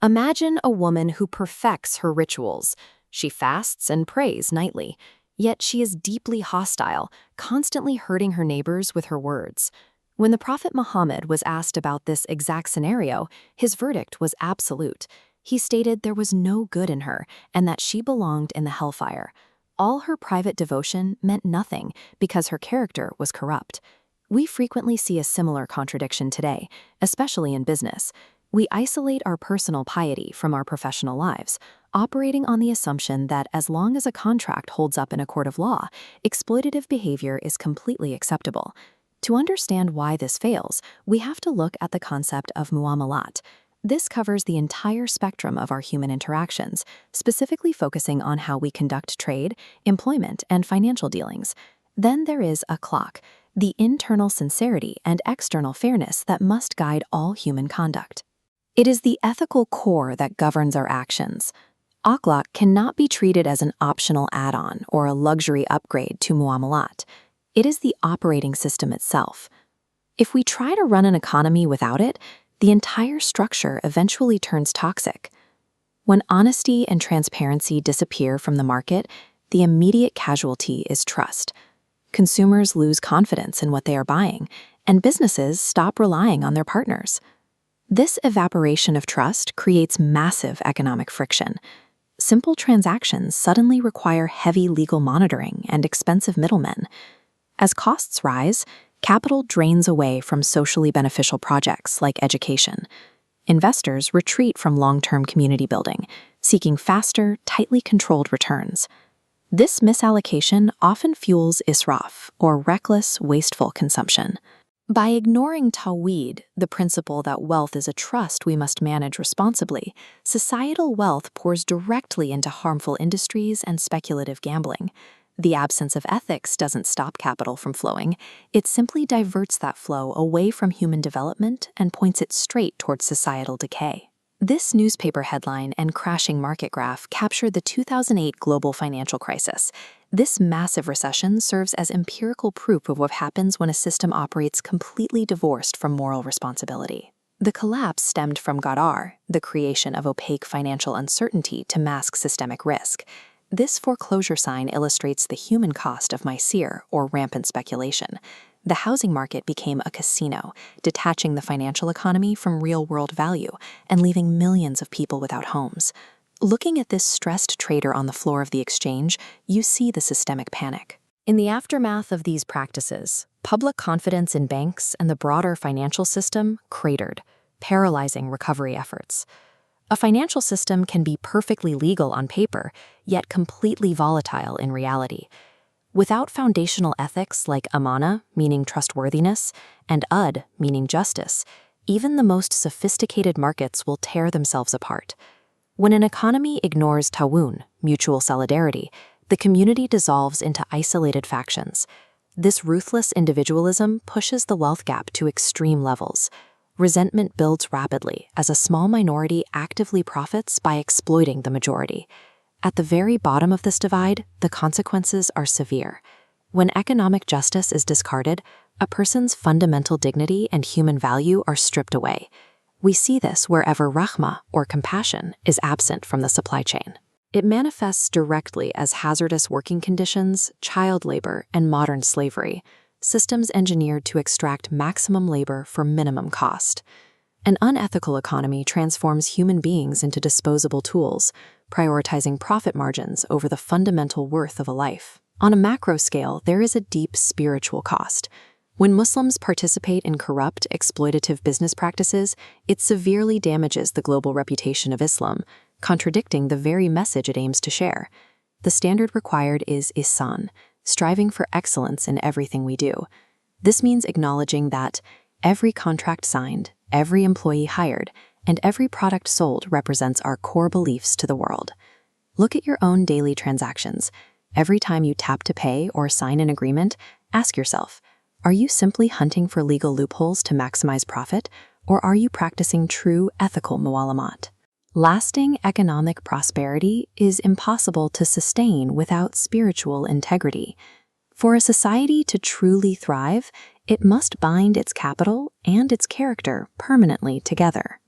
Imagine a woman who perfects her rituals. She fasts and prays nightly, yet she is deeply hostile, constantly hurting her neighbors with her words. When the Prophet Muhammad was asked about this exact scenario, his verdict was absolute. He stated there was no good in her and that she belonged in the hellfire. All her private devotion meant nothing because her character was corrupt. We frequently see a similar contradiction today, especially in business. We isolate our personal piety from our professional lives, operating on the assumption that as long as a contract holds up in a court of law, exploitative behavior is completely acceptable. To understand why this fails, we have to look at the concept of muamalat. This covers the entire spectrum of our human interactions, specifically focusing on how we conduct trade, employment, and financial dealings. Then there is akhlak, the internal sincerity and external fairness that must guide all human conduct. It is the ethical core that governs our actions. Akhlak cannot be treated as an optional add-on or a luxury upgrade to muamalat. It is the operating system itself. If we try to run an economy without it, the entire structure eventually turns toxic. When honesty and transparency disappear from the market, the immediate casualty is trust. Consumers lose confidence in what they are buying, and businesses stop relying on their partners. This evaporation of trust creates massive economic friction. Simple transactions suddenly require heavy legal monitoring and expensive middlemen. As costs rise, capital drains away from socially beneficial projects like education. Investors retreat from long-term community building, seeking faster, tightly controlled returns. This misallocation often fuels israf, or reckless, wasteful consumption. By ignoring tawhid, the principle that wealth is a trust we must manage responsibly, societal wealth pours directly into harmful industries and speculative gambling. The absence of ethics doesn't stop capital from flowing, it simply diverts that flow away from human development and points it straight towards societal decay. This newspaper headline and crashing market graph captured the 2008 global financial crisis. This massive recession serves as empirical proof of what happens when a system operates completely divorced from moral responsibility. The collapse stemmed from Gadar, the creation of opaque financial uncertainty to mask systemic risk. This foreclosure sign illustrates the human cost of Mysere, or rampant speculation. The housing market became a casino, detaching the financial economy from real-world value and leaving millions of people without homes. Looking at this stressed trader on the floor of the exchange, you see the systemic panic. In the aftermath of these practices, public confidence in banks and the broader financial system cratered, paralyzing recovery efforts. A financial system can be perfectly legal on paper, yet completely volatile in reality. Without foundational ethics like amana, meaning trustworthiness, and meaning justice, even the most sophisticated markets will tear themselves apart. When an economy ignores tawun, mutual solidarity, the community dissolves into isolated factions. This ruthless individualism pushes the wealth gap to extreme levels. Resentment builds rapidly as a small minority actively profits by exploiting the majority. At the very bottom of this divide, the consequences are severe. When economic justice is discarded, a person's fundamental dignity and human value are stripped away. We see this wherever rahma, or compassion, is absent from the supply chain. It manifests directly as hazardous working conditions, child labor, and modern slavery, systems engineered to extract maximum labor for minimum cost. An unethical economy transforms human beings into disposable tools, prioritizing profit margins over the fundamental worth of a life. On a macro scale, there is a deep spiritual cost. When Muslims participate in corrupt, exploitative business practices, it severely damages the global reputation of Islam, contradicting the very message it aims to share. The standard required is Ihsan, striving for excellence in everything we do. This means acknowledging that every contract signed, every employee hired, and every product sold represents our core beliefs to the world. Look at your own daily transactions. Every time you tap to pay or sign an agreement, ask yourself, are you simply hunting for legal loopholes to maximize profit, or are you practicing true ethical muamalat? Lasting economic prosperity is impossible to sustain without spiritual integrity. For a society to truly thrive, it must bind its capital and its character permanently together.